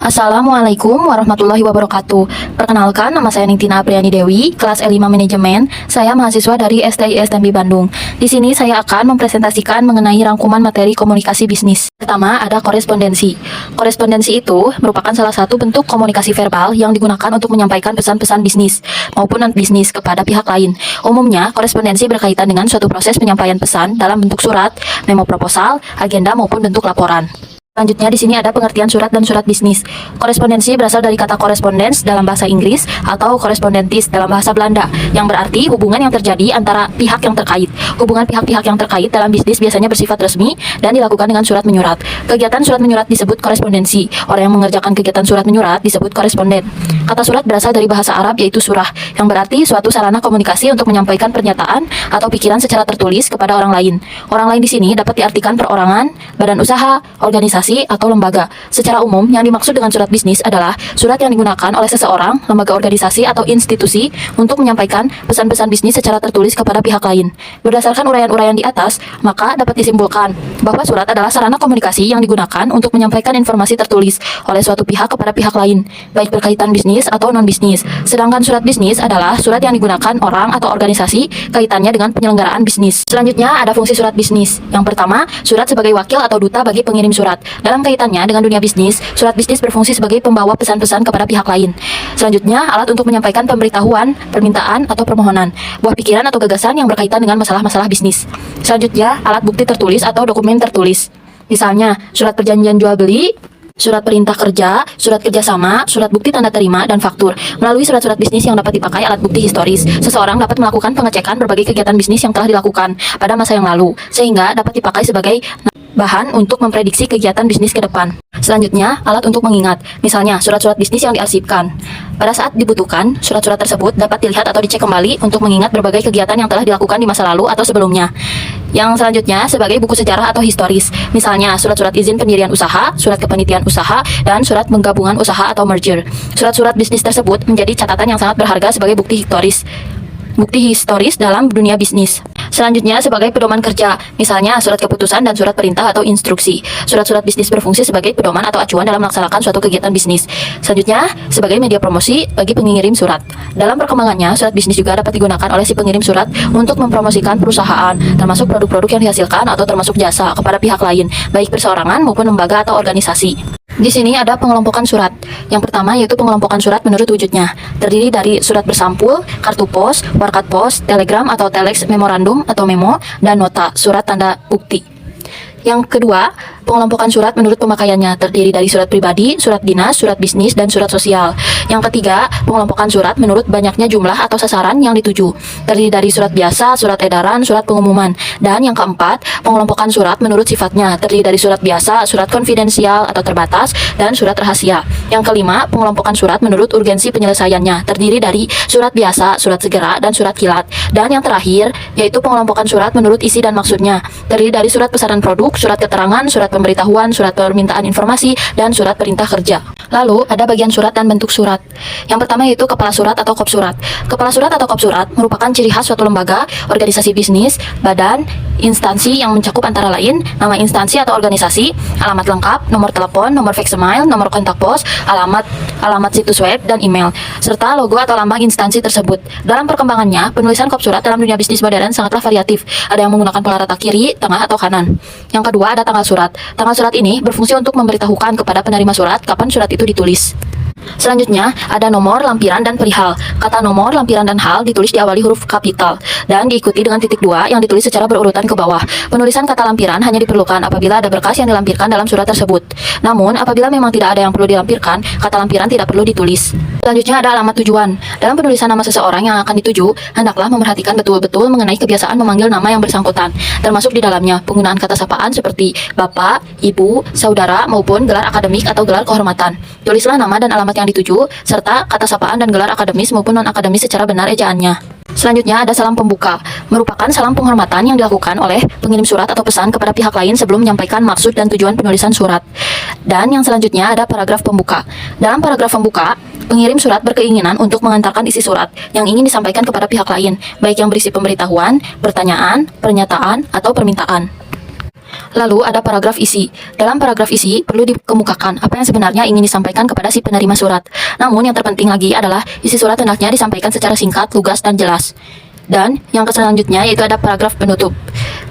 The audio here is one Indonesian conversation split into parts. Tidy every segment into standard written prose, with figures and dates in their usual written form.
Assalamualaikum warahmatullahi wabarakatuh. Perkenalkan, nama saya Nintina Apriani Dewi, kelas E5 Manajemen. Saya mahasiswa dari STI STMB Bandung. Di sini saya akan mempresentasikan mengenai rangkuman materi komunikasi bisnis. Pertama, ada korespondensi. Korespondensi itu merupakan salah satu bentuk komunikasi verbal yang digunakan untuk menyampaikan pesan-pesan bisnis maupun non-bisnis kepada pihak lain. Umumnya, korespondensi berkaitan dengan suatu proses penyampaian pesan dalam bentuk surat, memo proposal, agenda maupun bentuk laporan. Selanjutnya di sini ada pengertian surat dan surat bisnis. Korespondensi berasal dari kata correspondence dalam bahasa Inggris atau correspondentis dalam bahasa Belanda, yang berarti hubungan yang terjadi antara pihak yang terkait. Hubungan pihak-pihak yang terkait dalam bisnis biasanya bersifat resmi dan dilakukan dengan surat menyurat. Kegiatan surat menyurat disebut korespondensi. Orang yang mengerjakan kegiatan surat menyurat disebut koresponden. Kata surat berasal dari bahasa Arab yaitu surah, yang berarti suatu sarana komunikasi untuk menyampaikan pernyataan atau pikiran secara tertulis kepada orang lain. Orang lain di sini dapat diartikan perorangan, badan usaha, organisasi, atau lembaga. Secara umum, yang dimaksud dengan surat bisnis adalah surat yang digunakan oleh seseorang, lembaga organisasi, atau institusi untuk menyampaikan pesan-pesan bisnis secara tertulis kepada pihak lain. Berdasarkan uraian-uraian di atas, maka dapat disimpulkan bahwa surat adalah sarana komunikasi yang digunakan untuk menyampaikan informasi tertulis oleh suatu pihak kepada pihak lain, baik berkaitan bisnis atau non-bisnis. Sedangkan surat bisnis adalah surat yang digunakan orang atau organisasi kaitannya dengan penyelenggaraan bisnis. Selanjutnya ada fungsi surat bisnis. Yang pertama, surat sebagai wakil atau duta bagi pengirim surat. Dalam kaitannya dengan dunia bisnis, surat bisnis berfungsi sebagai pembawa pesan-pesan kepada pihak lain. Selanjutnya, alat untuk menyampaikan pemberitahuan, permintaan, atau permohonan, buah pikiran atau gagasan yang berkaitan dengan masalah-masalah bisnis. Selanjutnya, alat bukti tertulis atau dokumen tertulis. Misalnya, surat perjanjian jual beli, surat perintah kerja, surat kerjasama, surat bukti tanda terima, dan faktur. Melalui surat-surat bisnis yang dapat dipakai alat bukti historis, seseorang dapat melakukan pengecekan berbagai kegiatan bisnis yang telah dilakukan pada masa yang lalu, sehingga dapat dipakai sebagai bahan untuk memprediksi kegiatan bisnis ke depan. Selanjutnya, alat untuk mengingat. Misalnya, surat-surat bisnis yang diarsipkan. Pada saat dibutuhkan, surat-surat tersebut dapat dilihat atau dicek kembali untuk mengingat berbagai kegiatan yang telah dilakukan di masa lalu atau sebelumnya. Yang selanjutnya, sebagai buku sejarah atau historis. Misalnya, surat-surat izin pendirian usaha, surat kepanitiaan usaha, dan surat penggabungan usaha atau merger. Surat-surat bisnis tersebut menjadi catatan yang sangat berharga sebagai bukti historis dalam dunia bisnis. Selanjutnya, sebagai pedoman kerja, misalnya surat keputusan dan surat perintah atau instruksi. Surat-surat bisnis berfungsi sebagai pedoman atau acuan dalam melaksanakan suatu kegiatan bisnis. Selanjutnya, sebagai media promosi bagi pengirim surat. Dalam perkembangannya, surat bisnis juga dapat digunakan oleh si pengirim surat untuk mempromosikan perusahaan, termasuk produk-produk yang dihasilkan atau termasuk jasa kepada pihak lain, baik perseorangan maupun lembaga atau organisasi. Di sini ada pengelompokan surat. Yang pertama yaitu pengelompokan surat menurut wujudnya. Terdiri dari surat bersampul, kartu pos, warkat pos, telegram atau telex, memorandum atau memo, dan nota, surat tanda bukti. Yang kedua, pengelompokan surat menurut pemakaiannya, terdiri dari surat pribadi, surat dinas, surat bisnis, dan surat sosial. Yang ketiga, pengelompokan surat menurut banyaknya jumlah atau sasaran yang dituju, terdiri dari surat biasa, surat edaran, surat pengumuman. Dan yang keempat, pengelompokan surat menurut sifatnya, terdiri dari surat biasa, surat konfidensial atau terbatas, dan surat rahasia. Yang kelima, pengelompokan surat menurut urgensi penyelesaiannya, terdiri dari surat biasa, surat segera, dan surat kilat. Dan yang terakhir, yaitu pengelompokan surat menurut isi dan maksudnya, terdiri dari surat pesanan produk, surat keterangan, surat pemberitahuan, surat permintaan informasi, dan surat perintah kerja. Lalu, ada bagian surat dan bentuk surat. Yang pertama yaitu kepala surat atau kop surat. Kepala surat atau kop surat merupakan ciri khas suatu lembaga, organisasi bisnis, badan, instansi yang mencakup antara lain nama instansi atau organisasi, alamat lengkap, nomor telepon, nomor faxmile, nomor kontak pos, alamat situs web, dan email, serta logo atau lambang instansi tersebut. Dalam perkembangannya, penulisan kop surat dalam dunia bisnis modern sangatlah variatif. Ada yang menggunakan pola rata kiri, tengah, atau kanan. Yang kedua ada tanggal surat. Tanggal surat ini berfungsi untuk memberitahukan kepada penerima surat kapan surat itu ditulis. Selanjutnya, ada nomor, lampiran, dan perihal. Kata nomor, lampiran, dan hal ditulis diawali huruf kapital dan diikuti dengan titik dua yang ditulis secara berurutan ke bawah. Penulisan kata lampiran hanya diperlukan apabila ada berkas yang dilampirkan dalam surat tersebut. Namun, apabila memang tidak ada yang perlu dilampirkan, kata lampiran tidak perlu ditulis. Selanjutnya ada alamat tujuan. Dalam penulisan nama seseorang yang akan dituju, hendaklah memperhatikan betul-betul mengenai kebiasaan memanggil nama yang bersangkutan, termasuk di dalamnya penggunaan kata sapaan seperti bapak, ibu, saudara, maupun gelar akademik atau gelar kehormatan. Tulislah nama dan alamat yang dituju, serta kata sapaan dan gelar akademis maupun non-akademis secara benar ejaannya. Selanjutnya ada salam pembuka, merupakan salam penghormatan yang dilakukan oleh pengirim surat atau pesan kepada pihak lain sebelum menyampaikan maksud dan tujuan penulisan surat. Dan yang selanjutnya ada paragraf pembuka. Dalam paragraf pembuka, pengirim surat berkeinginan untuk mengantarkan isi surat yang ingin disampaikan kepada pihak lain, baik yang berisi pemberitahuan, pertanyaan, pernyataan, atau permintaan. Lalu ada paragraf isi. Dalam paragraf isi perlu dikemukakan apa yang sebenarnya ingin disampaikan kepada si penerima surat. Namun yang terpenting lagi adalah isi surat hendaknya disampaikan secara singkat, lugas, dan jelas. Dan yang selanjutnya yaitu ada paragraf penutup.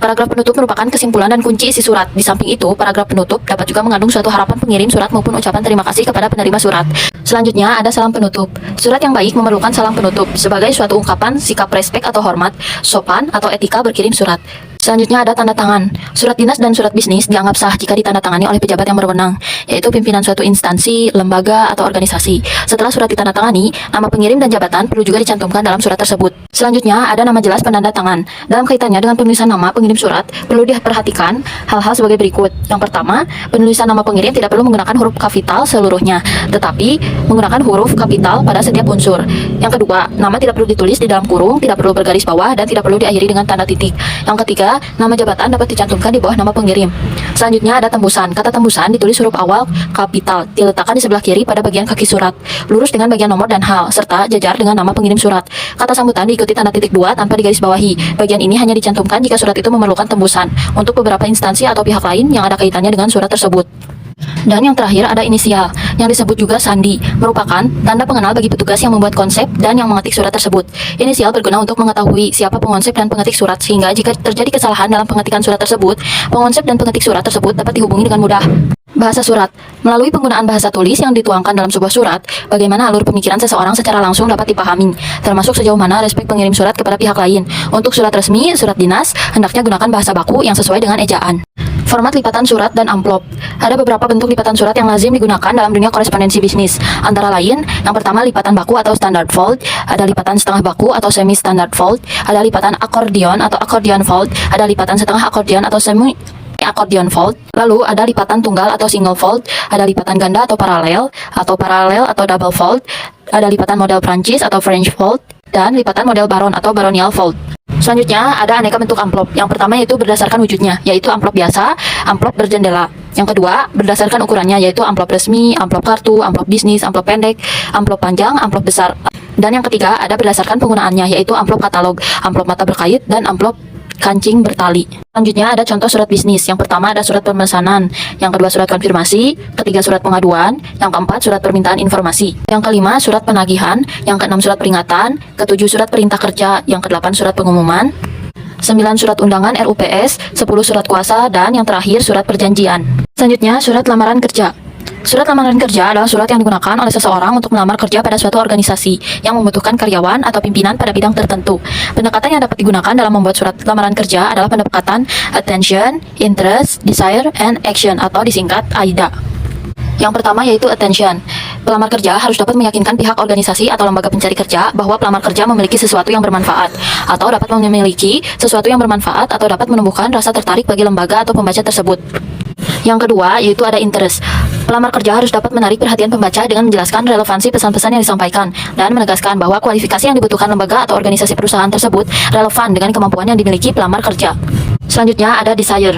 Paragraf penutup merupakan kesimpulan dan kunci isi surat. Di samping itu, paragraf penutup dapat juga mengandung suatu harapan pengirim surat maupun ucapan terima kasih kepada penerima surat. Selanjutnya ada salam penutup. Surat yang baik memerlukan salam penutup sebagai suatu ungkapan sikap respek atau hormat, sopan atau etika berkirim surat. Selanjutnya ada tanda tangan. Surat dinas dan surat bisnis dianggap sah jika ditandatangani oleh pejabat yang berwenang, yaitu pimpinan suatu instansi, lembaga, atau organisasi. Setelah surat ditandatangani, nama pengirim dan jabatan perlu juga dicantumkan dalam surat tersebut. Selanjutnya ada nama jelas penanda tangan. Dalam kaitannya dengan penulisan nama pengirim surat, perlu diperhatikan hal-hal sebagai berikut. Yang pertama, penulisan nama pengirim tidak perlu menggunakan huruf kapital seluruhnya, tetapi menggunakan huruf kapital pada setiap unsur. Yang kedua, nama tidak perlu ditulis di dalam kurung, tidak perlu bergaris bawah, dan tidak perlu diakhiri dengan tanda titik. Yang ketiga, nama jabatan dapat dicantumkan di bawah nama pengirim. Selanjutnya ada tembusan. Kata tembusan ditulis huruf awal kapital, diletakkan di sebelah kiri pada bagian kaki surat, lurus dengan bagian nomor dan hal, serta jajar dengan nama pengirim surat. Kata sambutan diikuti tanda titik 2 tanpa digaris bawahi. Bagian ini hanya dicantumkan jika surat itu memerlukan tembusan untuk beberapa instansi atau pihak lain yang ada kaitannya dengan surat tersebut. Dan yang terakhir ada inisial, yang disebut juga sandi, merupakan tanda pengenal bagi petugas yang membuat konsep dan yang mengetik surat tersebut. Inisial berguna untuk mengetahui siapa pengonsep dan pengetik surat, sehingga jika terjadi kesalahan dalam pengetikan surat tersebut, pengonsep dan pengetik surat tersebut dapat dihubungi dengan mudah. Bahasa surat. Melalui penggunaan bahasa tulis yang dituangkan dalam sebuah surat, bagaimana alur pemikiran seseorang secara langsung dapat dipahami, termasuk sejauh mana respek pengirim surat kepada pihak lain. Untuk surat resmi, surat dinas, hendaknya gunakan bahasa baku yang sesuai dengan ejaan. Format lipatan surat dan amplop. Ada beberapa bentuk lipatan surat yang lazim digunakan dalam dunia korespondensi bisnis. Antara lain, yang pertama lipatan baku atau standard fold, ada lipatan setengah baku atau semi standard fold, ada lipatan akordion atau accordion fold, ada lipatan setengah akordion atau semi accordion fold, lalu ada lipatan tunggal atau single fold, ada lipatan ganda atau paralel atau double fold, ada lipatan model Prancis atau French fold, dan lipatan model baron atau baronial fold. Selanjutnya ada aneka bentuk amplop. Yang pertama yaitu berdasarkan wujudnya, yaitu amplop biasa, amplop berjendela. Yang kedua berdasarkan ukurannya, yaitu amplop resmi, amplop kartu, amplop bisnis, amplop pendek, amplop panjang, amplop besar. Dan yang ketiga ada berdasarkan penggunaannya, yaitu amplop katalog, amplop mata berkait, dan amplop kancing bertali. Selanjutnya ada contoh surat bisnis. Yang pertama ada surat pemesanan, yang kedua surat konfirmasi, ketiga surat pengaduan, yang keempat surat permintaan informasi, yang kelima surat penagihan, yang keenam surat peringatan, ketujuh surat perintah kerja, yang kedelapan surat pengumuman, 9 surat undangan RUPS, 10 surat kuasa, dan yang terakhir surat perjanjian. Selanjutnya surat lamaran kerja. Surat lamaran kerja adalah surat yang digunakan oleh seseorang untuk melamar kerja pada suatu organisasi yang membutuhkan karyawan atau pimpinan pada bidang tertentu. Pendekatan yang dapat digunakan dalam membuat surat lamaran kerja adalah pendekatan attention, interest, desire, and action atau disingkat AIDA. Yang pertama yaitu attention. Pelamar kerja harus dapat meyakinkan pihak organisasi atau lembaga pencari kerja bahwa pelamar kerja memiliki sesuatu yang bermanfaat, atau dapat memiliki sesuatu yang bermanfaat, atau dapat menumbuhkan rasa tertarik bagi lembaga atau pembaca tersebut. Yang kedua yaitu ada interest. Pelamar kerja harus dapat menarik perhatian pembaca dengan menjelaskan relevansi pesan-pesan yang disampaikan dan menegaskan bahwa kualifikasi yang dibutuhkan lembaga atau organisasi perusahaan tersebut relevan dengan kemampuan yang dimiliki pelamar kerja. Selanjutnya ada desire.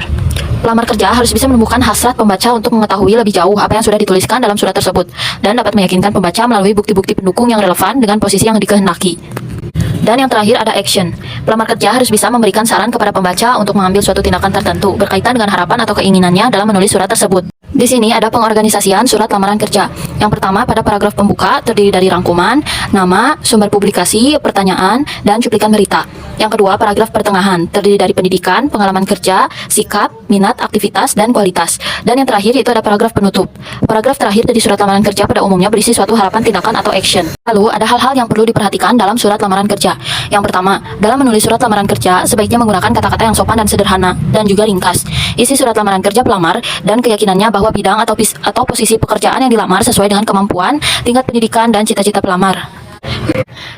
Pelamar kerja harus bisa menumbuhkan hasrat pembaca untuk mengetahui lebih jauh apa yang sudah dituliskan dalam surat tersebut dan dapat meyakinkan pembaca melalui bukti-bukti pendukung yang relevan dengan posisi yang dikehendaki. Dan yang terakhir ada action. Pelamar kerja harus bisa memberikan saran kepada pembaca untuk mengambil suatu tindakan tertentu berkaitan dengan harapan atau keinginannya dalam menulis surat tersebut. Di sini ada pengorganisasian surat lamaran kerja. Yang pertama pada paragraf pembuka terdiri dari rangkuman, nama, sumber publikasi, pertanyaan, dan cuplikan berita. Yang kedua paragraf pertengahan terdiri dari pendidikan, pengalaman kerja, sikap, minat, aktivitas, dan kualitas. Dan yang terakhir itu ada paragraf penutup. Paragraf terakhir dari surat lamaran kerja pada umumnya berisi suatu harapan tindakan atau action. Lalu ada hal-hal yang perlu diperhatikan dalam surat lamaran kerja. Yang pertama, dalam menulis surat lamaran kerja sebaiknya menggunakan kata-kata yang sopan dan sederhana dan juga ringkas. Isi surat lamaran kerja pelamar dan keyakinannya bahwa bidang atau posisi pekerjaan yang dilamar sesuai dengan kemampuan, tingkat pendidikan, dan cita-cita pelamar.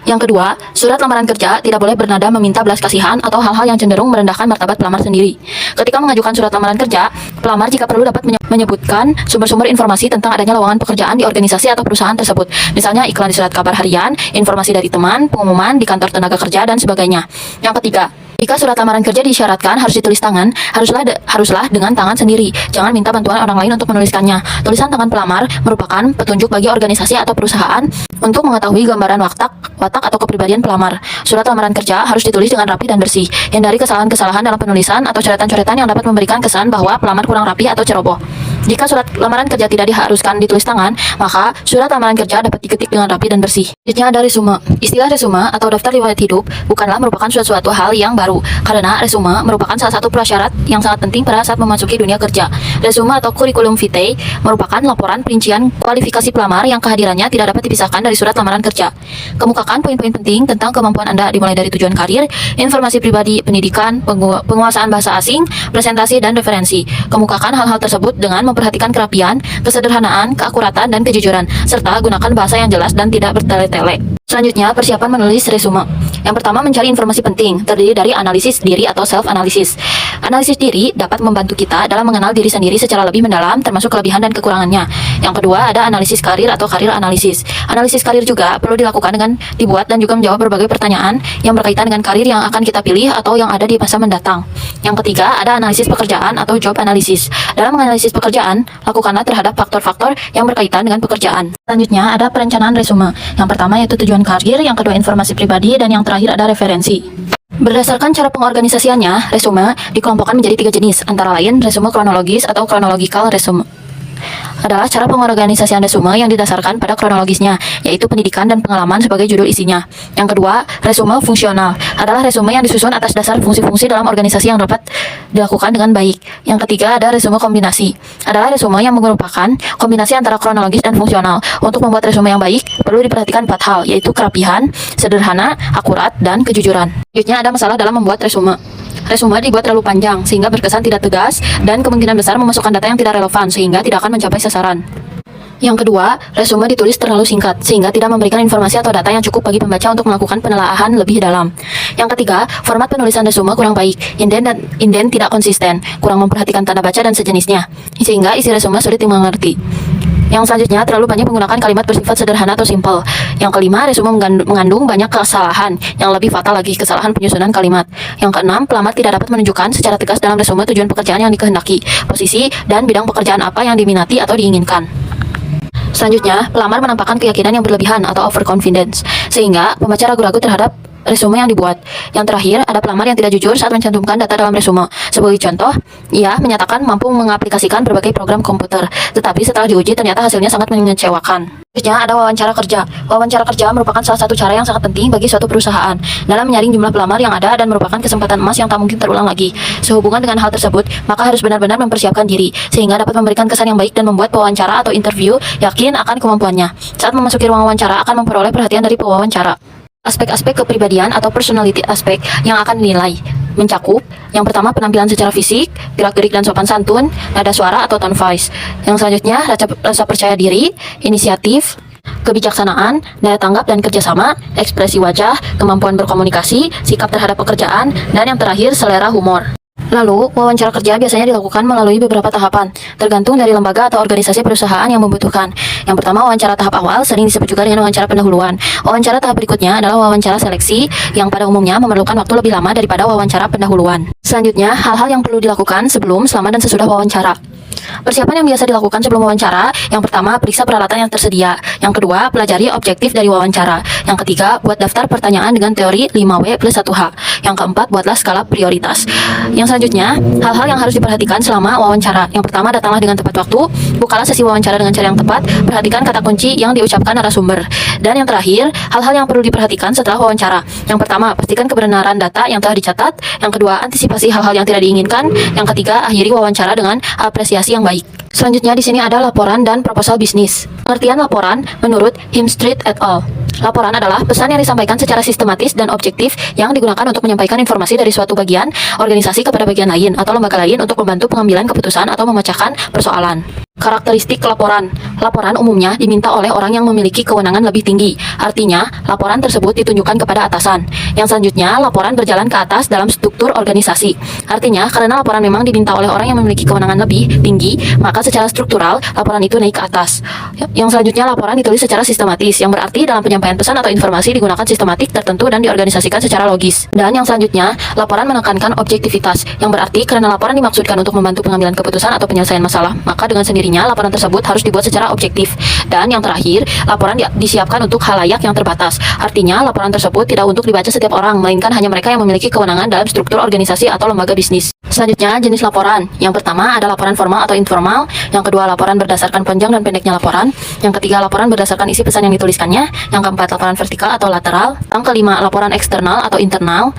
Yang kedua, surat lamaran kerja tidak boleh bernada meminta belas kasihan atau hal-hal yang cenderung merendahkan martabat pelamar sendiri. Ketika mengajukan surat lamaran kerja, pelamar jika perlu dapat menyebutkan sumber-sumber informasi tentang adanya lowongan pekerjaan di organisasi atau perusahaan tersebut. Misalnya iklan di surat kabar harian, informasi dari teman, pengumuman di kantor tenaga kerja, dan sebagainya. Yang ketiga, Jika surat lamaran kerja disyaratkan harus ditulis tangan, haruslah dengan tangan sendiri. Jangan minta bantuan orang lain untuk menuliskannya. Tulisan tangan pelamar merupakan petunjuk bagi organisasi atau perusahaan untuk mengetahui gambaran watak atau kepribadian pelamar. Surat lamaran kerja harus ditulis dengan rapi dan bersih. Hindari kesalahan-kesalahan dalam penulisan atau coretan-coretan yang dapat memberikan kesan bahwa pelamar kurang rapi atau ceroboh. Jika surat lamaran kerja tidak diharuskan ditulis tangan, maka surat lamaran kerja dapat diketik dengan rapi dan bersih. Selanjutnya ada resume. Istilah resume atau daftar riwayat hidup bukanlah merupakan suatu hal yang baru, karena resume merupakan salah satu prasyarat yang sangat penting pada saat memasuki dunia kerja. Resume atau curriculum vitae merupakan laporan perincian kualifikasi pelamar yang kehadirannya tidak dapat dipisahkan dari surat lamaran kerja. Kemukakan poin-poin penting tentang kemampuan Anda dimulai dari tujuan karir, informasi pribadi, pendidikan, penguasaan bahasa asing, presentasi, dan referensi. Kemukakan hal-hal tersebut dengan memperhatikan kerapian, kesederhanaan, keakuratan, dan kejujuran, serta gunakan bahasa yang jelas dan tidak bertele-tele. Selanjutnya, persiapan menulis resume. Yang pertama, mencari informasi penting, terdiri dari analisis diri atau self-analysis. Analisis diri dapat membantu kita dalam mengenal diri sendiri secara lebih mendalam, termasuk kelebihan dan kekurangannya. Yang kedua, ada analisis karir atau karir analisis. Analisis karir juga perlu dilakukan dengan dibuat dan juga menjawab berbagai pertanyaan yang berkaitan dengan karir yang akan kita pilih atau yang ada di masa mendatang. Yang ketiga, ada analisis pekerjaan atau job analysis. Dalam menganalisis pekerjaan, lakukanlah terhadap faktor-faktor yang berkaitan dengan pekerjaan. Selanjutnya, ada perencanaan resume. Yang pertama yaitu tujuan karir, yang kedua informasi pribadi, dan yang terakhir ada referensi. Berdasarkan cara pengorganisasiannya, resume dikelompokkan menjadi 3 jenis, antara lain resume kronologis atau chronological resume. Adalah cara pengorganisasian resume yang didasarkan pada kronologisnya, yaitu pendidikan dan pengalaman sebagai judul isinya. Yang kedua, resume fungsional adalah resume yang disusun atas dasar fungsi-fungsi dalam organisasi yang dapat dilakukan dengan baik. Yang ketiga, ada resume kombinasi adalah resume yang merupakan kombinasi antara kronologis dan fungsional. Untuk membuat resume yang baik, perlu diperhatikan 4 hal, yaitu kerapihan, sederhana, akurat, dan kejujuran. Selanjutnya ada masalah dalam membuat resume. Resume dibuat terlalu panjang sehingga berkesan tidak tegas dan kemungkinan besar memasukkan data yang tidak relevan sehingga tidak akan mencapai sasaran. Yang kedua, resume ditulis terlalu singkat sehingga tidak memberikan informasi atau data yang cukup bagi pembaca untuk melakukan penelaahan lebih dalam. Yang ketiga, format penulisan resume kurang baik, inden tidak konsisten, kurang memperhatikan tanda baca dan sejenisnya, sehingga isi resume sulit dimengerti. Yang selanjutnya, terlalu banyak menggunakan kalimat bersifat sederhana atau simpel. Yang kelima, resume mengandung banyak kesalahan, yang lebih fatal lagi, kesalahan penyusunan kalimat. Yang keenam, pelamar tidak dapat menunjukkan secara tegas dalam resume tujuan pekerjaan yang dikehendaki, posisi, dan bidang pekerjaan apa yang diminati atau diinginkan. Selanjutnya, pelamar menampakkan keyakinan yang berlebihan atau overconfidence, sehingga pembaca ragu-ragu terhadap resume yang dibuat. Yang terakhir, ada pelamar yang tidak jujur saat mencantumkan data dalam resume. Sebagai contoh, ia menyatakan mampu mengaplikasikan berbagai program komputer, tetapi setelah diuji ternyata hasilnya sangat mengecewakan. Selanjutnya ada wawancara kerja. Wawancara kerja merupakan salah satu cara yang sangat penting bagi suatu perusahaan dalam menyaring jumlah pelamar yang ada dan merupakan kesempatan emas yang tak mungkin terulang lagi. Sehubungan dengan hal tersebut, maka harus benar-benar mempersiapkan diri sehingga dapat memberikan kesan yang baik dan membuat pewawancara atau interview yakin akan kemampuannya. Saat memasuki ruang wawancara akan memperoleh perhatian dari pewawancara. Aspek-aspek kepribadian atau personality aspek yang akan dinilai mencakup yang pertama penampilan secara fisik, gerak-gerik dan sopan santun, nada suara atau tone voice. Yang selanjutnya rasa percaya diri, inisiatif, kebijaksanaan, daya tanggap dan kerjasama, ekspresi wajah, kemampuan berkomunikasi, sikap terhadap pekerjaan, dan yang terakhir selera humor. Lalu, wawancara kerja biasanya dilakukan melalui beberapa tahapan, tergantung dari lembaga atau organisasi perusahaan yang membutuhkan. Yang pertama, wawancara tahap awal, sering disebut juga dengan wawancara pendahuluan. Wawancara tahap berikutnya adalah wawancara seleksi, yang pada umumnya memerlukan waktu lebih lama daripada wawancara pendahuluan. Selanjutnya, hal-hal yang perlu dilakukan sebelum, selama, dan sesudah wawancara. Persiapan yang biasa dilakukan sebelum wawancara, yang pertama, periksa peralatan yang tersedia. Yang kedua, pelajari objektif dari wawancara. Yang ketiga, buat daftar pertanyaan dengan teori 5W plus 1H. Yang keempat, buatlah skala prioritas. Yang selanjutnya, hal-hal yang harus diperhatikan selama wawancara. Yang pertama, datanglah dengan tepat waktu, bukalah sesi wawancara dengan cara yang tepat, perhatikan kata kunci yang diucapkan narasumber. Dan yang terakhir, hal-hal yang perlu diperhatikan setelah wawancara. Yang pertama, pastikan kebenaran data yang telah dicatat. Yang kedua, antisipasi hal-hal yang tidak diinginkan. Yang ketiga, akhiri wawancara dengan apresiasi yang baik. Selanjutnya di sini ada laporan dan proposal bisnis. Pengertian laporan menurut Himstreet et al. Laporan adalah pesan yang disampaikan secara sistematis dan objektif yang digunakan untuk menyampaikan informasi dari suatu bagian organisasi kepada bagian lain atau lembaga lain untuk membantu pengambilan keputusan atau memecahkan persoalan. Karakteristik laporan. Laporan umumnya diminta oleh orang yang memiliki kewenangan lebih tinggi. Artinya, laporan tersebut ditunjukkan kepada atasan. Yang selanjutnya, laporan berjalan ke atas dalam struktur organisasi. Artinya, karena laporan memang diminta oleh orang yang memiliki kewenangan lebih tinggi, maka secara struktural, laporan itu naik ke atas. Yang selanjutnya, laporan ditulis secara sistematis, yang berarti dalam penyampaian pesan atau informasi digunakan sistematik tertentu dan diorganisasikan secara logis. Dan yang selanjutnya, laporan menekankan objektivitas, yang berarti karena laporan dimaksudkan untuk membantu pengambilan keputusan atau penyelesaian masalah, maka dengan sendirinya laporan tersebut harus dibuat secara objektif. Dan yang terakhir, laporan disiapkan untuk khalayak yang terbatas. Artinya, laporan tersebut tidak untuk dibaca setiap orang, melainkan hanya mereka yang memiliki kewenangan dalam struktur organisasi atau lembaga bisnis. Selanjutnya, jenis laporan. Yang pertama ada laporan formal atau informal. Yang kedua, laporan berdasarkan panjang dan pendeknya laporan. Yang ketiga, laporan berdasarkan isi pesan yang dituliskannya. Yang keempat, laporan vertikal atau lateral. Yang kelima, laporan eksternal atau internal.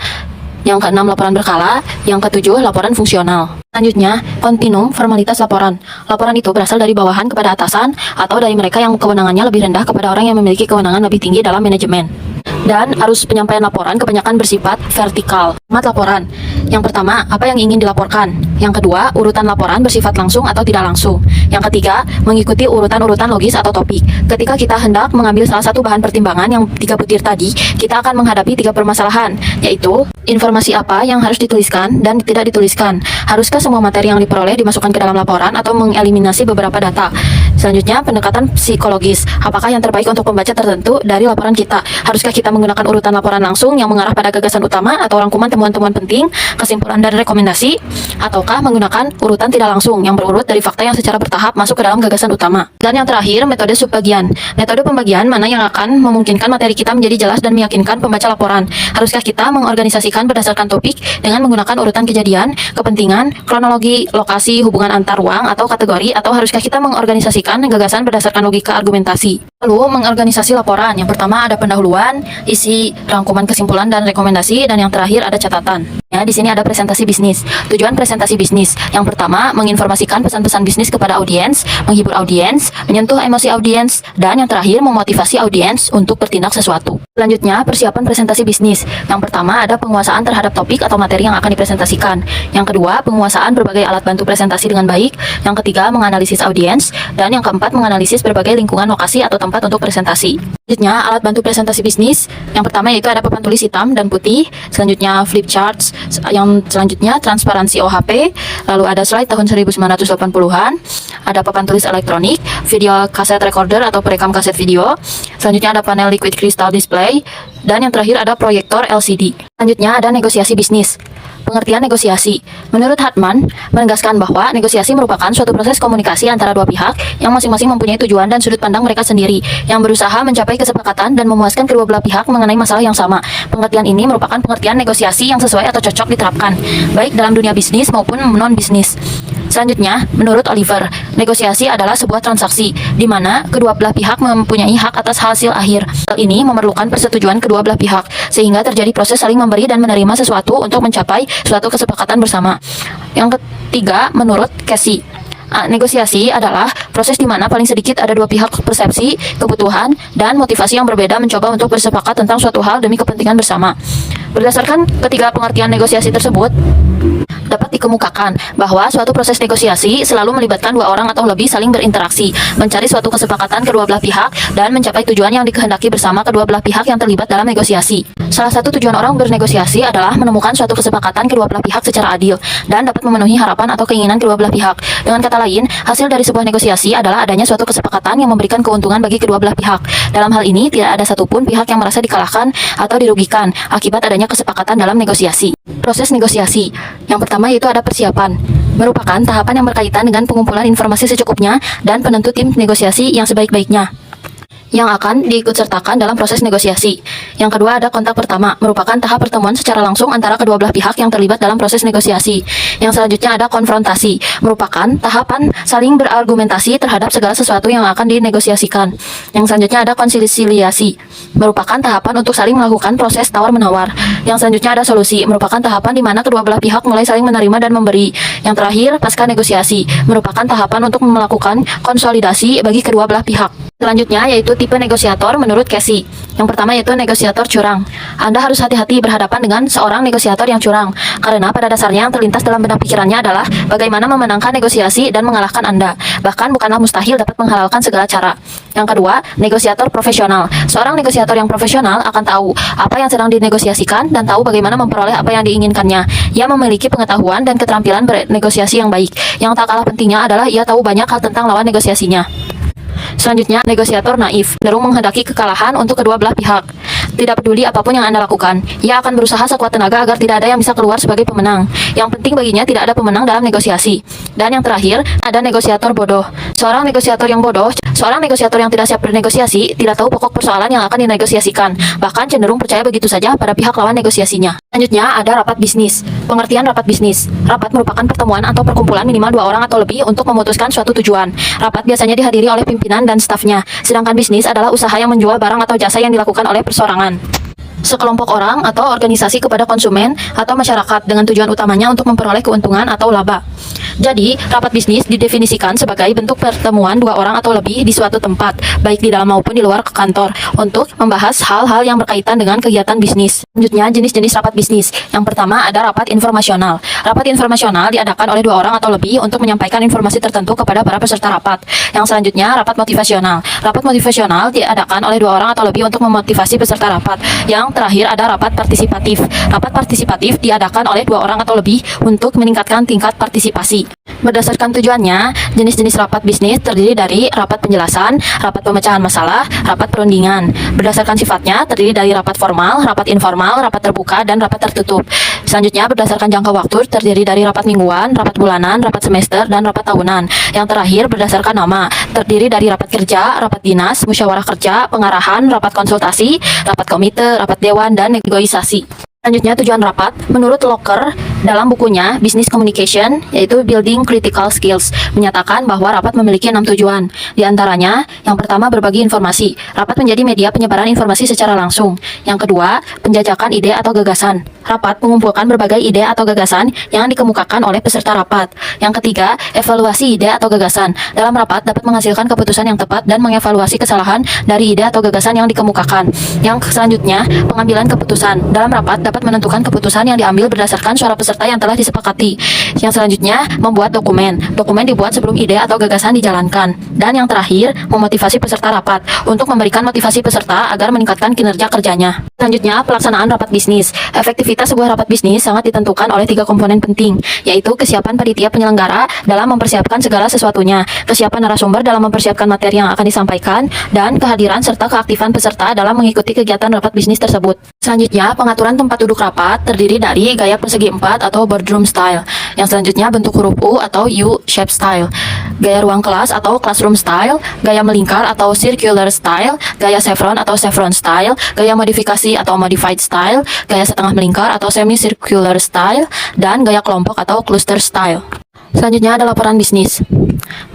Yang keenam, laporan berkala. Yang ketujuh, laporan fungsional. Selanjutnya, kontinum formalitas laporan. Laporan itu berasal dari bawahan kepada atasan atau dari mereka yang kewenangannya lebih rendah kepada orang yang memiliki kewenangan lebih tinggi dalam manajemen. Dan arus penyampaian laporan kebanyakan bersifat vertikal. Format laporan. Yang pertama, apa yang ingin dilaporkan. Yang kedua, urutan laporan bersifat langsung atau tidak langsung. Yang ketiga, mengikuti urutan-urutan logis atau topik. Ketika kita hendak mengambil salah satu bahan pertimbangan yang 3 butir tadi, kita akan menghadapi 3 permasalahan, yaitu informasi apa yang harus dituliskan dan tidak dituliskan. Haruskah semua materi yang diperoleh dimasukkan ke dalam laporan atau mengeliminasi beberapa data? Selanjutnya, pendekatan psikologis. Apakah yang terbaik untuk pembaca tertentu dari laporan kita? Haruskah kita menggunakan urutan laporan langsung yang mengarah pada gagasan utama atau rangkuman temuan-temuan penting, kesimpulan dan rekomendasi, ataukah menggunakan urutan tidak langsung yang berurut dari fakta yang secara bertahap masuk ke dalam gagasan utama? Dan yang terakhir, metode subbagian. Metode pembagian mana yang akan memungkinkan materi kita menjadi jelas dan meyakinkan pembaca laporan. Haruskah kita mengorganisasikan berdasarkan topik dengan menggunakan urutan kejadian, kepentingan, kronologi, lokasi, hubungan antar ruang atau kategori, atau haruskah kita mengorganisasikan gagasan berdasarkan logika argumentasi? Lalu, mengorganisasi laporan. Yang pertama ada pendahuluan, isi, rangkuman kesimpulan dan rekomendasi, dan yang terakhir ada catatan. Ya, di sini ada presentasi bisnis. Tujuan presentasi bisnis. Yang pertama, menginformasikan pesan-pesan bisnis kepada audiens, menghibur audiens, menyentuh emosi audiens, dan yang terakhir memotivasi audiens untuk bertindak sesuatu. Selanjutnya, persiapan presentasi bisnis. Yang pertama ada penguasaan terhadap topik atau materi yang akan dipresentasikan. Yang kedua, penguasaan berbagai alat bantu presentasi dengan baik. Yang ketiga, menganalisis audiens, dan yang keempat, menganalisis berbagai lingkungan lokasi atau tempat untuk presentasi. Selanjutnya, alat bantu presentasi bisnis. Yang pertama yaitu ada papan tulis hitam dan putih. Selanjutnya, flip charts. Yang selanjutnya, transparansi OHP. Lalu ada slide tahun 1980-an. Ada papan tulis elektronik, video kaset recorder atau perekam kaset video. Selanjutnya ada panel liquid crystal display. Dan yang terakhir ada proyektor LCD. Selanjutnya ada negosiasi bisnis. Pengertian negosiasi. Menurut Hartman, menegaskan bahwa negosiasi merupakan suatu proses komunikasi antara dua pihak yang masing-masing mempunyai tujuan dan sudut pandang mereka sendiri, yang berusaha mencapai kesepakatan dan memuaskan kedua belah pihak mengenai masalah yang sama. Pengertian ini merupakan pengertian negosiasi yang sesuai atau cocok diterapkan, baik dalam dunia bisnis maupun non-bisnis. Selanjutnya, menurut Oliver, negosiasi adalah sebuah transaksi di mana kedua belah pihak mempunyai hak atas hasil akhir. Hal ini memerlukan persetujuan kedua belah pihak, sehingga terjadi proses saling memberi dan menerima sesuatu untuk mencapai suatu kesepakatan bersama. Yang ketiga, menurut Casey, negosiasi adalah proses di mana paling sedikit ada dua pihak persepsi, kebutuhan, dan motivasi yang berbeda mencoba untuk bersepakat tentang suatu hal demi kepentingan bersama. Berdasarkan ketiga pengertian negosiasi tersebut, dapat dikemukakan bahwa suatu proses negosiasi selalu melibatkan dua orang atau lebih saling berinteraksi, mencari suatu kesepakatan kedua belah pihak, dan mencapai tujuan yang dikehendaki bersama kedua belah pihak yang terlibat dalam negosiasi. Salah satu tujuan orang bernegosiasi adalah menemukan suatu kesepakatan kedua belah pihak secara adil dan dapat memenuhi harapan atau keinginan kedua belah pihak. Dengan kata lain, hasil dari sebuah negosiasi adalah adanya suatu kesepakatan yang memberikan keuntungan bagi kedua belah pihak. Dalam hal ini, tidak ada satupun pihak yang merasa dikalahkan atau dirugikan akibat adanya kesepakatan dalam negosiasi. Proses negosiasi. Yang pertama yaitu ada persiapan. Merupakan tahapan yang berkaitan dengan pengumpulan informasi secukupnya dan penentu tim negosiasi yang sebaik-baiknya yang akan diikutsertakan dalam proses negosiasi. Yang kedua ada kontak pertama, merupakan tahap pertemuan secara langsung antara kedua belah pihak yang terlibat dalam proses negosiasi. Yang selanjutnya ada konfrontasi, merupakan tahapan saling berargumentasi terhadap segala sesuatu yang akan dinegosiasikan. Yang selanjutnya ada konsiliasi, merupakan tahapan untuk saling melakukan proses tawar-menawar. Yang selanjutnya ada solusi, merupakan tahapan di mana kedua belah pihak mulai saling menerima dan memberi. Yang terakhir, pasca negosiasi, merupakan tahapan untuk melakukan konsolidasi bagi kedua belah pihak. Selanjutnya yaitu tipe negosiator menurut Casey. Yang pertama yaitu negosiator curang. Anda harus hati-hati berhadapan dengan seorang negosiator yang curang, karena pada dasarnya yang terlintas dalam benak pikirannya adalah bagaimana memenangkan negosiasi dan mengalahkan Anda. Bahkan bukanlah mustahil dapat menghalalkan segala cara. Yang kedua, negosiator profesional. Seorang negosiator yang profesional akan tahu apa yang sedang dinegosiasikan dan tahu bagaimana memperoleh apa yang diinginkannya. Ia memiliki pengetahuan dan keterampilan bernegosiasi yang baik. Yang tak kalah pentingnya adalah ia tahu banyak hal tentang lawan negosiasinya. Selanjutnya, negosiator naif, cenderung menghendaki kekalahan untuk kedua belah pihak. Tidak peduli apapun yang Anda lakukan, ia akan berusaha sekuat tenaga agar tidak ada yang bisa keluar sebagai pemenang. Yang penting baginya tidak ada pemenang dalam negosiasi. Dan yang terakhir, ada negosiator bodoh. Seorang negosiator yang tidak siap bernegosiasi, tidak tahu pokok persoalan yang akan dinegosiasikan, bahkan cenderung percaya begitu saja pada pihak lawan negosiasinya. Selanjutnya, ada rapat bisnis. Pengertian rapat bisnis. Rapat merupakan pertemuan atau perkumpulan minimal 2 orang atau lebih untuk memutuskan suatu tujuan. Rapat biasanya dihadiri oleh pimpinan dan stafnya, sedangkan bisnis adalah usaha yang menjual barang atau jasa yang dilakukan oleh perseorangan, sekelompok orang atau organisasi kepada konsumen atau masyarakat dengan tujuan utamanya untuk memperoleh keuntungan atau laba. Jadi, rapat bisnis didefinisikan sebagai bentuk pertemuan 2 orang atau lebih di suatu tempat, baik di dalam maupun di luar kantor, untuk membahas hal-hal yang berkaitan dengan kegiatan bisnis. Selanjutnya, jenis-jenis rapat bisnis. Yang pertama ada rapat informasional. Rapat informasional diadakan oleh 2 orang atau lebih untuk menyampaikan informasi tertentu kepada para peserta rapat. Yang selanjutnya, rapat motivasional. Rapat motivasional diadakan oleh 2 orang atau lebih untuk memotivasi peserta rapat. Yang terakhir ada rapat partisipatif. Rapat partisipatif diadakan oleh 2 orang atau lebih untuk meningkatkan tingkat partisipasi. Berdasarkan tujuannya, jenis-jenis rapat bisnis terdiri dari rapat penjelasan, rapat pemecahan masalah, rapat perundingan. Berdasarkan sifatnya, terdiri dari rapat formal, rapat informal, rapat terbuka, dan rapat tertutup. Selanjutnya, berdasarkan jangka waktu, terdiri dari rapat mingguan, rapat bulanan, rapat semester, dan rapat tahunan. Yang terakhir, berdasarkan nama, terdiri dari rapat kerja, rapat dinas, musyawarah kerja, pengarahan, rapat konsultasi, rapat komite, rapat dewan, dan negosiasi. Selanjutnya, tujuan rapat. Menurut Locker, dalam bukunya Business Communication, yaitu Building Critical Skills, menyatakan bahwa rapat memiliki 6 tujuan. Di antaranya, yang pertama berbagi informasi. Rapat menjadi media penyebaran informasi secara langsung. Yang kedua, penjajakan ide atau gagasan. Rapat mengumpulkan berbagai ide atau gagasan yang dikemukakan oleh peserta rapat. Yang ketiga, evaluasi ide atau gagasan. Dalam rapat dapat menghasilkan keputusan yang tepat dan mengevaluasi kesalahan dari ide atau gagasan yang dikemukakan. Yang selanjutnya, pengambilan keputusan. Dalam rapat dapat menentukan keputusan yang diambil berdasarkan suara peserta yang telah disepakati. Yang selanjutnya, membuat dokumen. Dokumen dibuat sebelum ide atau gagasan dijalankan. Dan yang terakhir, memotivasi peserta rapat untuk memberikan motivasi peserta agar meningkatkan kinerja kerjanya. Selanjutnya, pelaksanaan rapat bisnis. Efektivitas sebuah rapat bisnis sangat ditentukan oleh 3 komponen penting, yaitu kesiapan panitia penyelenggara dalam mempersiapkan segala sesuatunya, kesiapan narasumber dalam mempersiapkan materi yang akan disampaikan, dan kehadiran serta keaktifan peserta dalam mengikuti kegiatan rapat bisnis tersebut. Selanjutnya, pengaturan tempat duduk rapat terdiri dari gaya persegi 4 atau boardroom style. Yang selanjutnya bentuk huruf U atau U-shape style, gaya ruang kelas atau classroom style, gaya melingkar atau circular style, gaya chevron atau chevron style, gaya modifikasi atau modified style, gaya setengah melingkar atau semi-circular style, dan gaya kelompok atau cluster style. Selanjutnya ada laporan bisnis.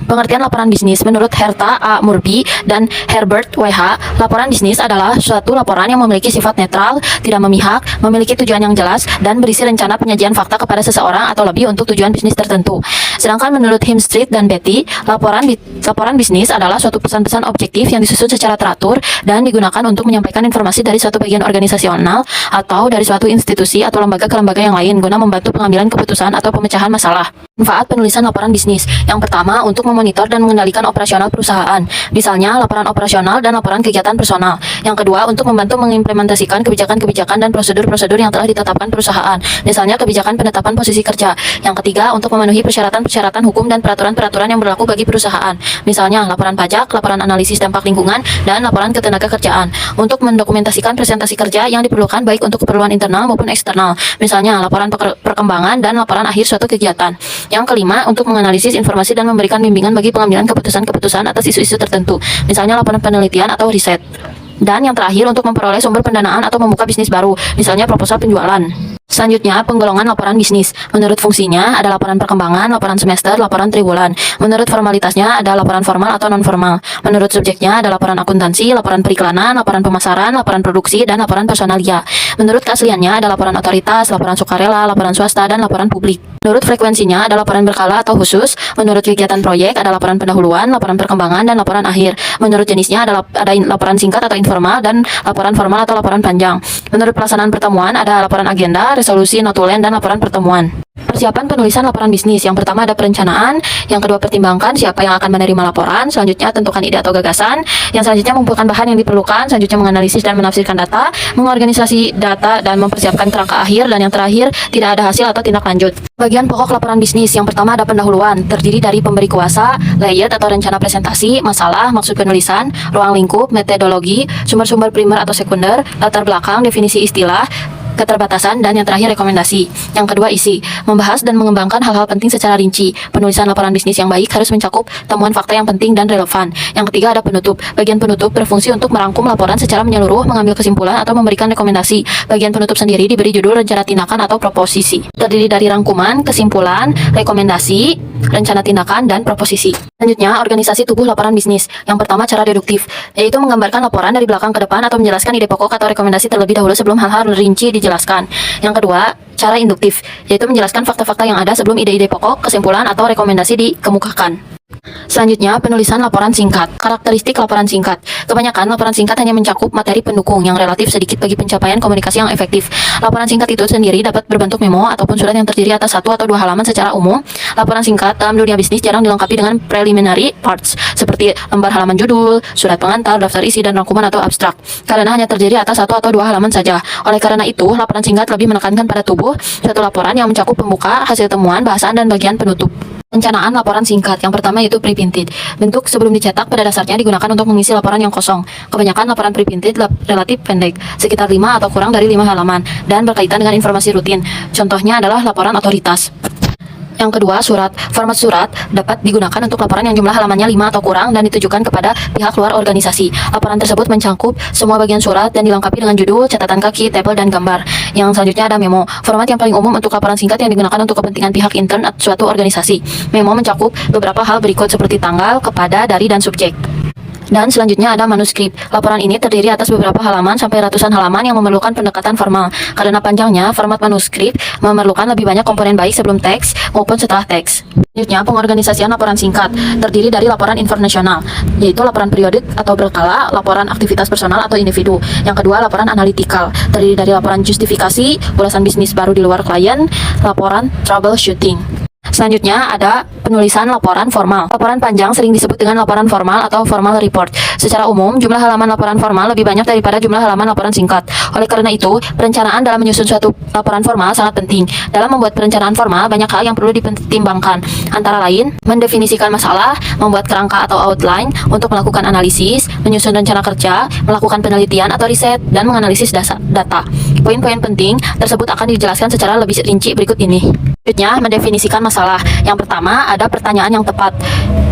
Pengertian laporan bisnis menurut Herta A. Murphy dan Herbert W.H. Laporan bisnis adalah suatu laporan yang memiliki sifat netral, tidak memihak, memiliki tujuan yang jelas, dan berisi rencana penyajian fakta kepada seseorang atau lebih untuk tujuan bisnis tertentu. Sedangkan menurut Himstreet dan Betty, laporan bisnis adalah suatu pesan-pesan objektif yang disusun secara teratur dan digunakan untuk menyampaikan informasi dari suatu bagian organisasional atau dari suatu institusi atau lembaga ke lembaga yang lain guna membantu pengambilan keputusan atau pemecahan masalah. Manfaat penulisan laporan bisnis. Yang pertama, untuk memonitor dan mengendalikan operasional perusahaan. Misalnya, laporan operasional dan laporan kegiatan personal. Yang kedua, untuk membantu mengimplementasikan kebijakan-kebijakan dan prosedur-prosedur yang telah ditetapkan perusahaan. Misalnya, kebijakan penetapan posisi kerja. Yang ketiga, untuk memenuhi persyaratan-persyaratan hukum dan peraturan-peraturan yang berlaku bagi perusahaan. Misalnya, laporan pajak, laporan analisis dampak lingkungan, dan laporan ketenagakerjaan. Untuk mendokumentasikan presentasi kerja yang diperlukan baik untuk keperluan internal maupun eksternal. Misalnya, laporan perkembangan dan laporan akhir suatu kegiatan. Yang kelima, untuk menganalisis informasi dan memberikan bimbingan bagi pengambilan keputusan-keputusan atas isu-isu tertentu, misalnya laporan penelitian atau riset. Dan yang terakhir, untuk memperoleh sumber pendanaan atau membuka bisnis baru, misalnya proposal penjualan. Selanjutnya, penggolongan laporan bisnis. Menurut fungsinya, ada laporan perkembangan, laporan semester, laporan triwulan. Menurut formalitasnya, ada laporan formal atau non-formal. Menurut subjeknya, ada laporan akuntansi, laporan periklanan, laporan pemasaran, laporan produksi, dan laporan personalia. Menurut keasliannya ada laporan otoritas, laporan sukarela, laporan swasta, dan laporan publik. Menurut frekuensinya ada laporan berkala atau khusus. Menurut kegiatan proyek ada laporan pendahuluan, laporan perkembangan, dan laporan akhir. Menurut jenisnya ada laporan singkat atau informal dan laporan formal atau laporan panjang. Menurut pelaksanaan pertemuan ada laporan agenda, resolusi, notulen, dan laporan pertemuan. Persiapan penulisan laporan bisnis. Yang pertama ada perencanaan, yang kedua pertimbangkan siapa yang akan menerima laporan, selanjutnya tentukan ide atau gagasan, yang selanjutnya mengumpulkan bahan yang diperlukan, selanjutnya menganalisis dan menafsirkan data, mengorganisasi data dan mempersiapkan kerangka akhir, dan yang terakhir tidak ada hasil atau tindak lanjut. Bagian pokok laporan bisnis. Yang pertama ada pendahuluan, terdiri dari pemberi kuasa, layout atau rencana presentasi, masalah, maksud penulisan, ruang lingkup, metodologi, sumber-sumber primer atau sekunder, latar belakang, definisi istilah, keterbatasan, dan yang terakhir rekomendasi. Yang kedua isi, membahas dan mengembangkan hal-hal penting secara rinci. Penulisan laporan bisnis yang baik harus mencakup temuan fakta yang penting dan relevan. Yang ketiga ada penutup. Bagian penutup berfungsi untuk merangkum laporan secara menyeluruh, mengambil kesimpulan atau memberikan rekomendasi. Bagian penutup sendiri diberi judul rencana tindakan atau proposisi. Terdiri dari rangkuman, kesimpulan, rekomendasi, rencana tindakan, dan proposisi. Selanjutnya, organisasi tubuh laporan bisnis. Yang pertama cara deduktif, yaitu menggambarkan laporan dari belakang ke depan atau menjelaskan ide pokok atau rekomendasi terlebih dahulu sebelum hal-hal rinci dijelaskan. Yang kedua, cara induktif, yaitu menjelaskan fakta-fakta yang ada sebelum ide-ide pokok, kesimpulan, atau rekomendasi dikemukakan. Selanjutnya, penulisan laporan singkat. Karakteristik laporan singkat. Kebanyakan laporan singkat hanya mencakup materi pendukung yang relatif sedikit bagi pencapaian komunikasi yang efektif. Laporan singkat itu sendiri dapat berbentuk memo ataupun surat yang terdiri atas 1 atau 2 halaman secara umum. Laporan singkat dalam dunia bisnis jarang dilengkapi dengan preliminary parts seperti lembar halaman judul, surat pengantar, daftar isi, dan rangkuman atau abstrak, karena hanya terdiri atas 1 atau 2 halaman saja. Oleh karena itu, laporan singkat lebih menekankan pada tubuh suatu laporan yang mencakup pembuka, hasil temuan, bahasan, dan bagian penutup. Perencanaan laporan singkat. Yang pertama yaitu pre-printed. Bentuk sebelum dicetak pada dasarnya digunakan untuk mengisi laporan yang kosong. Kebanyakan laporan pre-printed relatif pendek, sekitar 5 atau kurang dari 5 halaman, dan berkaitan dengan informasi rutin. Contohnya adalah laporan otoritas. Yang kedua, surat. Format surat dapat digunakan untuk laporan yang jumlah halamannya 5 atau kurang dan ditujukan kepada pihak luar organisasi. Laporan tersebut mencakup semua bagian surat dan dilengkapi dengan judul, catatan kaki, tabel, dan gambar. Yang selanjutnya ada memo. Format yang paling umum untuk laporan singkat yang digunakan untuk kepentingan pihak intern atau suatu organisasi. Memo mencakup beberapa hal berikut seperti tanggal, kepada, dari, dan subjek. Dan selanjutnya ada manuskrip. Laporan ini terdiri atas beberapa halaman sampai ratusan halaman yang memerlukan pendekatan formal. Karena panjangnya, format manuskrip memerlukan lebih banyak komponen baik sebelum teks maupun setelah teks. Selanjutnya, pengorganisasian laporan singkat terdiri dari laporan informasional, yaitu laporan periodik atau berkala, laporan aktivitas personal atau individu. Yang kedua, laporan analitikal, terdiri dari laporan justifikasi, ulasan bisnis baru di luar klien, laporan troubleshooting. Selanjutnya ada penulisan laporan formal. Laporan panjang sering disebut dengan laporan formal atau formal report. Secara umum, jumlah halaman laporan formal lebih banyak daripada jumlah halaman laporan singkat. Oleh karena itu, perencanaan dalam menyusun suatu laporan formal sangat penting. Dalam membuat perencanaan formal, banyak hal yang perlu dipertimbangkan. Antara lain, mendefinisikan masalah, membuat kerangka atau outline untuk melakukan analisis, menyusun rencana kerja, melakukan penelitian atau riset, dan menganalisis data. Poin-poin penting tersebut akan dijelaskan secara lebih rinci berikut ini. Selanjutnya, mendefinisikan masalah. Yang pertama, ada pertanyaan yang tepat,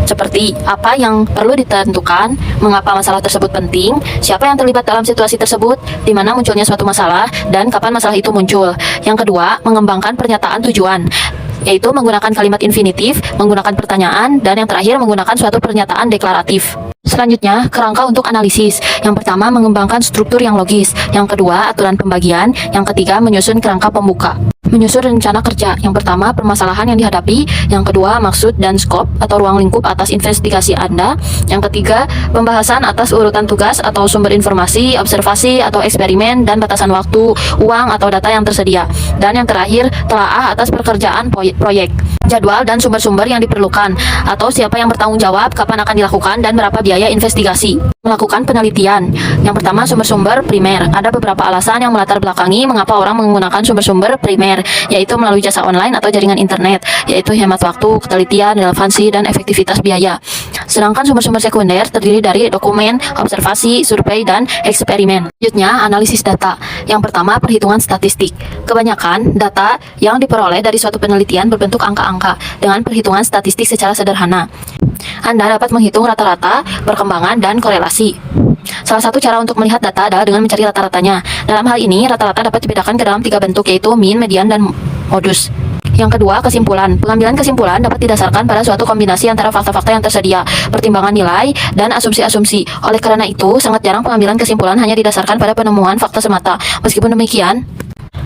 seperti apa yang perlu ditentukan, mengapa masalah tersebut penting, siapa yang terlibat dalam situasi tersebut, di mana munculnya suatu masalah, dan kapan masalah itu muncul. Yang kedua, mengembangkan pernyataan tujuan, yaitu menggunakan kalimat infinitif, menggunakan pertanyaan, dan yang terakhir menggunakan suatu pernyataan deklaratif. Selanjutnya, kerangka untuk analisis. Yang pertama, mengembangkan struktur yang logis. Yang kedua, aturan pembagian. Yang ketiga, menyusun kerangka pembuka. Menyusun rencana kerja. Yang pertama, permasalahan yang dihadapi. Yang kedua, maksud dan skop atau ruang lingkup atas investigasi Anda. Yang ketiga, pembahasan atas urutan tugas atau sumber informasi, observasi atau eksperimen, dan batasan waktu, uang atau data yang tersedia. Dan yang terakhir, telaah atas pekerjaan proyek, jadwal dan sumber-sumber yang diperlukan, atau siapa yang bertanggung jawab, kapan akan dilakukan, dan berapa biaya investigasi. Melakukan penelitian. Yang pertama, sumber-sumber primer. Ada beberapa alasan yang melatar belakangi mengapa orang menggunakan sumber-sumber primer, yaitu melalui jasa online atau jaringan internet, yaitu hemat waktu, ketelitian, relevansi, dan efektivitas biaya. Sedangkan sumber-sumber sekunder terdiri dari dokumen, observasi, survei, dan eksperimen. Selanjutnya, analisis data. Yang pertama, perhitungan statistik. Kebanyakan data yang diperoleh dari suatu penelitian berbentuk angka-angka dengan perhitungan statistik secara sederhana. Anda dapat menghitung rata-rata, perkembangan, dan korelasi. Salah satu cara untuk melihat data adalah dengan mencari rata-ratanya. Dalam hal ini, rata-rata dapat dibedakan ke dalam 3 bentuk, yaitu mean, median, dan modus. Yang kedua, kesimpulan. Pengambilan kesimpulan dapat didasarkan pada suatu kombinasi antara fakta-fakta yang tersedia, pertimbangan nilai, dan asumsi-asumsi. Oleh karena itu, sangat jarang pengambilan kesimpulan hanya didasarkan pada penemuan fakta semata. Meskipun demikian,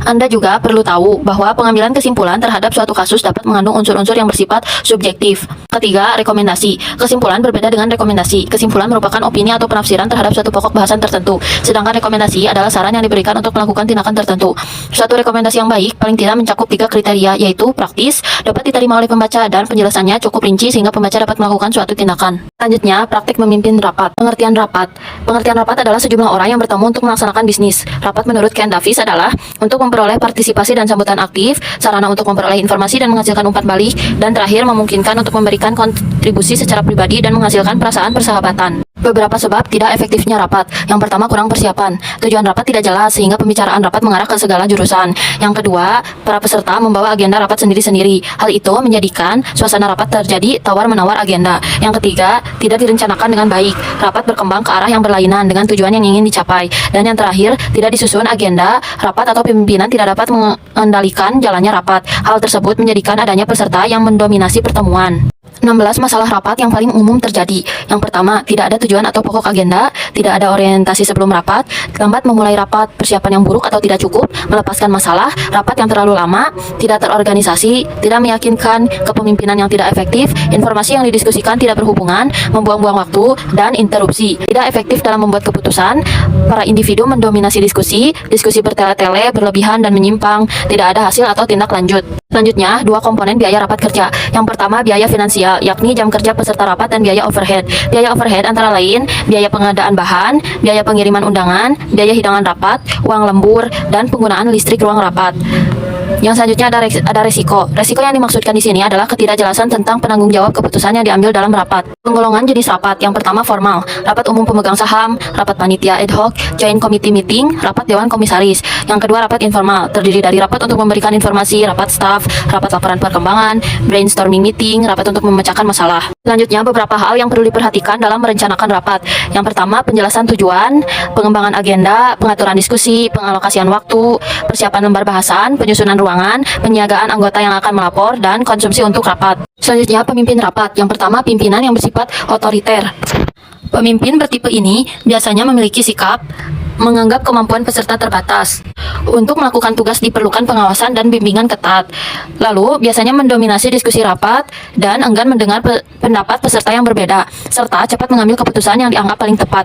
Anda juga perlu tahu bahwa pengambilan kesimpulan terhadap suatu kasus dapat mengandung unsur-unsur yang bersifat subjektif. Ketiga, rekomendasi. Kesimpulan berbeda dengan rekomendasi. Kesimpulan merupakan opini atau penafsiran terhadap suatu pokok bahasan tertentu, sedangkan rekomendasi adalah saran yang diberikan untuk melakukan tindakan tertentu. Suatu rekomendasi yang baik paling tidak mencakup 3 kriteria, yaitu praktis, dapat diterima oleh pembaca, dan penjelasannya cukup rinci sehingga pembaca dapat melakukan suatu tindakan. Selanjutnya, praktik memimpin rapat. Pengertian rapat. Pengertian rapat adalah sejumlah orang yang bertemu untuk melaksanakan bisnis. Rapat menurut Ken Davis adalah untuk memperoleh partisipasi dan sambutan aktif, sarana untuk memperoleh informasi dan menghasilkan umpan balik, dan terakhir memungkinkan untuk memberikan kontribusi secara pribadi dan menghasilkan perasaan persahabatan. Beberapa sebab tidak efektifnya rapat. Yang pertama, kurang persiapan. Tujuan rapat tidak jelas sehingga pembicaraan rapat mengarah ke segala jurusan. Yang kedua, para peserta membawa agenda rapat sendiri-sendiri. Hal itu menjadikan suasana rapat terjadi tawar-menawar agenda. Yang ketiga, tidak direncanakan dengan baik. Rapat berkembang ke arah yang berlainan dengan tujuan yang ingin dicapai. Dan yang terakhir, tidak disusun agenda rapat atau pimpinan tidak dapat mengendalikan jalannya rapat. Hal tersebut menjadikan adanya peserta yang mendominasi pertemuan. 16 masalah rapat yang paling umum terjadi. Yang pertama, tidak ada tujuan atau pokok agenda, tidak ada orientasi sebelum rapat, lambat memulai rapat, persiapan yang buruk atau tidak cukup, melepaskan masalah, rapat yang terlalu lama, tidak terorganisasi, tidak meyakinkan, kepemimpinan yang tidak efektif, informasi yang didiskusikan tidak berhubungan, membuang-buang waktu, dan interupsi. Tidak efektif dalam membuat keputusan, para individu mendominasi diskusi, diskusi bertele-tele, berlebihan dan menyimpang, tidak ada hasil atau tindak lanjut. Selanjutnya, 2 komponen biaya rapat kerja. Yang pertama, biaya finansial, yakni jam kerja peserta rapat dan biaya overhead. Biaya overhead antara lain biaya pengadaan bahan, biaya pengiriman undangan, biaya hidangan rapat, uang lembur, dan penggunaan listrik ruang rapat. Yang selanjutnya ada resiko. Resiko yang dimaksudkan di sini adalah ketidakjelasan tentang penanggung jawab keputusan yang diambil dalam rapat. Penggolongan jenis rapat. Yang pertama, formal, rapat umum pemegang saham, rapat panitia ad hoc, joint committee meeting, rapat dewan komisaris. Yang kedua, rapat informal, terdiri dari rapat untuk memberikan informasi, rapat staf, rapat laporan perkembangan, brainstorming meeting, rapat untuk memecahkan masalah. Selanjutnya, beberapa hal yang perlu diperhatikan dalam merencanakan rapat. Yang pertama, penjelasan tujuan, pengembangan agenda, pengaturan diskusi, pengalokasian waktu, persiapan lembar bahasan, penyusunan ruangan, penyiagaan anggota yang akan melapor, dan konsumsi untuk rapat. Selanjutnya, pemimpin rapat. Yang pertama, pimpinan yang bersifat otoriter. Pemimpin bertipe ini biasanya memiliki sikap menganggap kemampuan peserta terbatas. Untuk melakukan tugas diperlukan pengawasan dan bimbingan ketat. Lalu, biasanya mendominasi diskusi rapat dan enggan mendengar pendapat peserta yang berbeda, serta cepat mengambil keputusan yang dianggap paling tepat.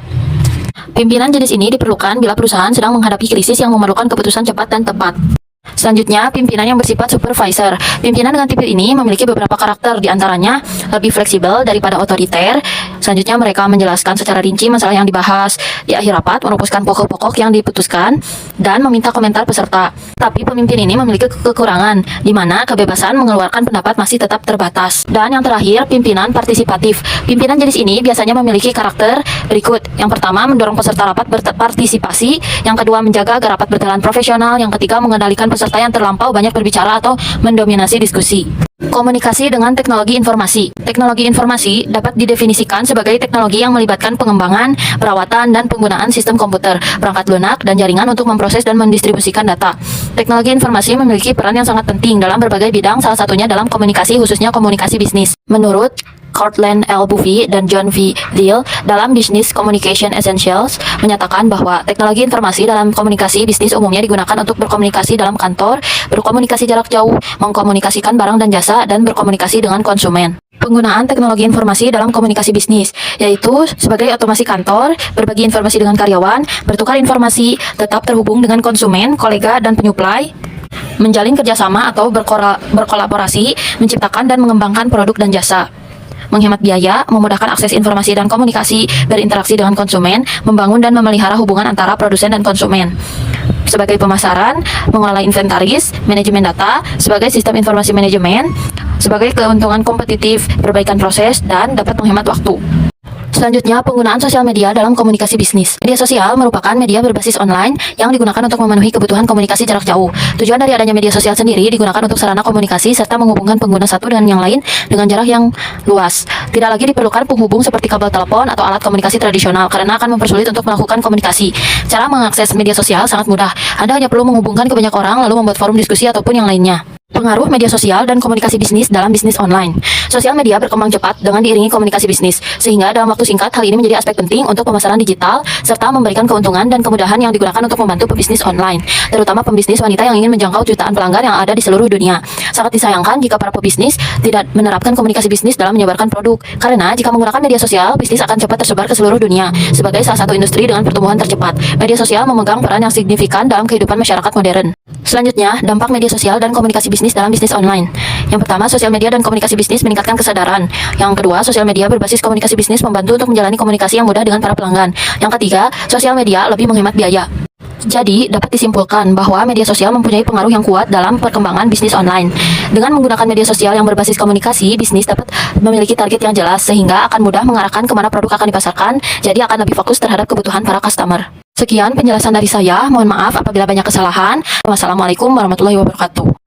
Pimpinan jenis ini diperlukan bila perusahaan sedang menghadapi krisis yang memerlukan keputusan cepat dan tepat. Selanjutnya, pimpinan yang bersifat supervisor. Pimpinan dengan tipe ini memiliki beberapa karakter, diantaranya lebih fleksibel daripada otoriter. Selanjutnya, mereka menjelaskan secara rinci masalah yang dibahas di akhir rapat, merumuskan pokok-pokok yang diputuskan, dan meminta komentar peserta. Tapi pemimpin ini memiliki kekurangan, di mana kebebasan mengeluarkan pendapat masih tetap terbatas. Dan yang terakhir, pimpinan partisipatif. Pimpinan jenis ini biasanya memiliki karakter berikut. Yang pertama, mendorong peserta rapat berpartisipasi. Yang kedua, menjaga agar rapat berjalan profesional. Yang ketiga, mengendalikan peserta yang terlampau banyak berbicara atau mendominasi diskusi. Komunikasi dengan teknologi informasi. Teknologi informasi dapat didefinisikan sebagai teknologi yang melibatkan pengembangan, perawatan, dan penggunaan sistem komputer, perangkat lunak, dan jaringan untuk memproses dan mendistribusikan data. Teknologi informasi memiliki peran yang sangat penting dalam berbagai bidang, salah satunya dalam komunikasi, khususnya komunikasi bisnis. Menurut Cortland L. Buffy dan John V. Deal dalam Business Communication Essentials menyatakan bahwa teknologi informasi dalam komunikasi bisnis umumnya digunakan untuk berkomunikasi dalam kantor, berkomunikasi jarak jauh, mengkomunikasikan barang dan jasa, dan berkomunikasi dengan konsumen. Penggunaan teknologi informasi dalam komunikasi bisnis, yaitu sebagai otomasi kantor, berbagi informasi dengan karyawan, bertukar informasi, tetap terhubung dengan konsumen, kolega, dan penyuplai, menjalin kerjasama atau berkolaborasi, menciptakan dan mengembangkan produk dan jasa, menghemat biaya, memudahkan akses informasi dan komunikasi, berinteraksi dengan konsumen, membangun dan memelihara hubungan antara produsen dan konsumen. Sebagai pemasaran, mengelola inventaris, manajemen data, sebagai sistem informasi manajemen, sebagai keuntungan kompetitif, perbaikan proses, dan dapat menghemat waktu. Selanjutnya, penggunaan sosial media dalam komunikasi bisnis. Media sosial merupakan media berbasis online yang digunakan untuk memenuhi kebutuhan komunikasi jarak jauh. Tujuan dari adanya media sosial sendiri digunakan untuk sarana komunikasi serta menghubungkan pengguna satu dengan yang lain dengan jarak yang luas. Tidak lagi diperlukan penghubung seperti kabel telepon atau alat komunikasi tradisional karena akan mempersulit untuk melakukan komunikasi. Cara mengakses media sosial sangat mudah. Anda hanya perlu menghubungkan ke banyak orang lalu membuat forum diskusi ataupun yang lainnya. Pengaruh media sosial dan komunikasi bisnis dalam bisnis online. Sosial media berkembang cepat dengan diiringi komunikasi bisnis, sehingga dalam waktu singkat hal ini menjadi aspek penting untuk pemasaran digital, serta memberikan keuntungan dan kemudahan yang digunakan untuk membantu pebisnis online, terutama pembisnis wanita yang ingin menjangkau jutaan pelanggan yang ada di seluruh dunia. Sangat disayangkan jika para pebisnis tidak menerapkan komunikasi bisnis dalam menyebarkan produk, karena jika menggunakan media sosial, bisnis akan cepat tersebar ke seluruh dunia. Sebagai salah satu industri dengan pertumbuhan tercepat, media sosial memegang peran yang signifikan dalam kehidupan masyarakat modern. Selanjutnya, dampak media sosial dan komunikasi bisnis dalam bisnis online. Yang pertama, sosial media dan komunikasi bisnis meningkatkan kesadaran. Yang kedua, sosial media berbasis komunikasi bisnis membantu untuk menjalani komunikasi yang mudah dengan para pelanggan. Yang ketiga, sosial media lebih menghemat biaya. Jadi, dapat disimpulkan bahwa media sosial mempunyai pengaruh yang kuat dalam perkembangan bisnis online. Dengan menggunakan media sosial yang berbasis komunikasi, bisnis dapat memiliki target yang jelas sehingga akan mudah mengarahkan kemana produk akan dipasarkan, jadi akan lebih fokus terhadap kebutuhan para customer. Sekian penjelasan dari saya, mohon maaf apabila banyak kesalahan. Wassalamualaikum warahmatullahi wabarakatuh.